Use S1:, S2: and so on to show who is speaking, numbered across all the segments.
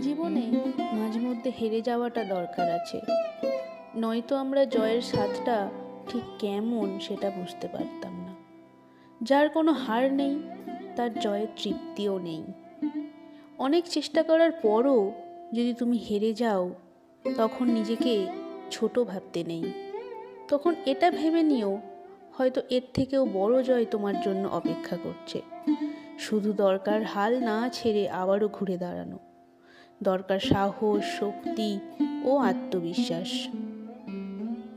S1: জীবনে মাঝে মধ্যে হেরে যাওয়াটা দরকার আছে, নয়তো আমরা জয়ের স্বাদটা ঠিক কেমন সেটা বুঝতে পারতাম না। যার কোনো হার নেই তার জয়ের তৃপ্তিও নেই। অনেক চেষ্টা করার পরও যদি তুমি হেরে যাও, তখন নিজেকে ছোট ভাবতে নেই। তখন এটা ভেবে নিও, হয়তো এর থেকেও বড় জয় তোমার জন্য অপেক্ষা করছে। শুধু দরকার হাল না ছেড়ে আবারও ঘুরে দাঁড়ানো, দরকার সাহস, শক্তি ও আত্মবিশ্বাস।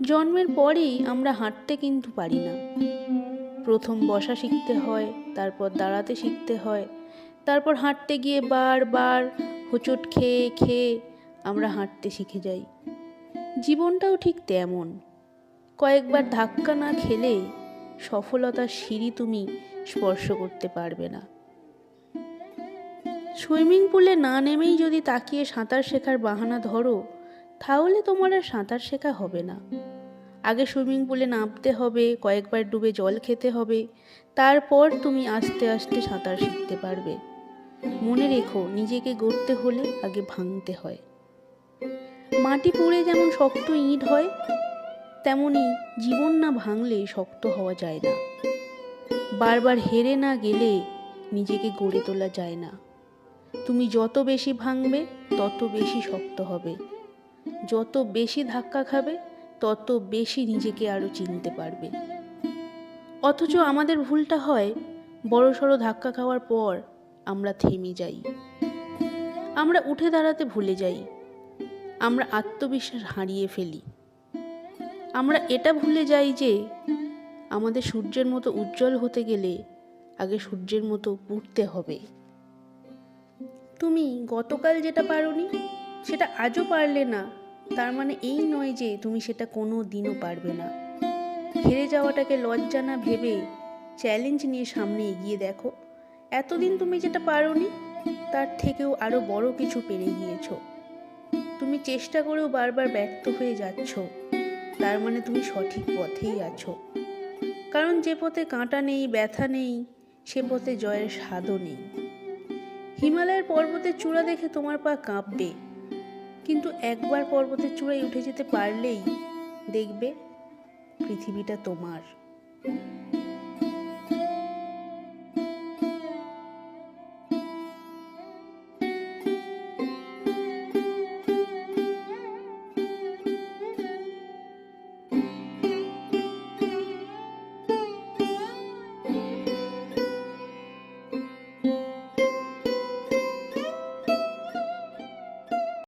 S1: জন্মের পরেই আমরা হাঁটতে কিন্তু পারি না। প্রথম বসা শিখতে হয়, তারপর দাঁড়াতে শিখতে হয়, তারপর হাঁটতে গিয়ে বারবার হোঁচট খেয়ে খেয়ে আমরা হাঁটতে শিখে যাই। জীবনটাও ঠিক তেমন। কয়েকবার ধাক্কা না খেলে সফলতার সিঁড়ি তুমি স্পর্শ করতে পারবে না। সুইমিং পুলে না নেমেই যদি তাকিয়ে সাঁতার শেখার বাহানা ধরো, তাহলে তোমার আর সাঁতার শেখা হবে না। আগে সুইমিং পুলে নামতে হবে, কয়েকবার ডুবে জল খেতে হবে, তারপর তুমি আস্তে আস্তে সাঁতার শিখতে পারবে। মনে রেখো, নিজেকে গড়তে হলে আগে ভাঙতে হয়। মাটি পুড়ে যেমন শক্ত ইট হয়, তেমনি জীবন না ভাঙলে শক্ত হওয়া যায় না। বারবার হেরে না গেলে নিজেকে গড়ে তোলা যায় না। তুমি যত বেশি ভাঙবে তত বেশি শক্ত হবে, যত বেশি ধাক্কা খাবে তত বেশি নিজেকে আরো চিনতে পারবে। অথচ আমাদের ভুলটা হয়, বড়সড় ধাক্কা খাওয়ার পর আমরা থেমে যাই, আমরা উঠে দাঁড়াতে ভুলে যাই, আমরা আত্মবিশ্বাস হারিয়ে ফেলি। আমরা এটা ভুলে যাই যে আমাদের সূর্যের মতো উজ্জ্বল হতে গেলে আগে সূর্যের মতো উঠতে হবে। তুমি গতকাল যেটা পারোনি সেটা আজও পারলে না, তার মানে এই নয় যে তুমি সেটা কোনো দিনও পারবে না। হেরে যাওয়াটাকে লজ্জা না ভেবে চ্যালেঞ্জ নিয়ে সামনে এগিয়ে দেখো। এতদিন তুমি যেটা পারোনি তার থেকেও আরো বড় কিছু পেরে গিয়েছো। তুমি চেষ্টা করেও বারবার ব্যর্থ হয়ে যাচ্ছ, তার মানে তুমি সঠিক পথেই আছো। কারণ যে পথে কাঁটা নেই, ব্যথা নেই, সে পথে জয়ের স্বাদও নেই। হিমালয়ের পর্বতের চূড়া দেখে তোমার পা কাঁপবে, কিন্তু একবার পর্বতের চূড়ায় উঠে যেতে পারলেই দেখবে পৃথিবীটা তোমার।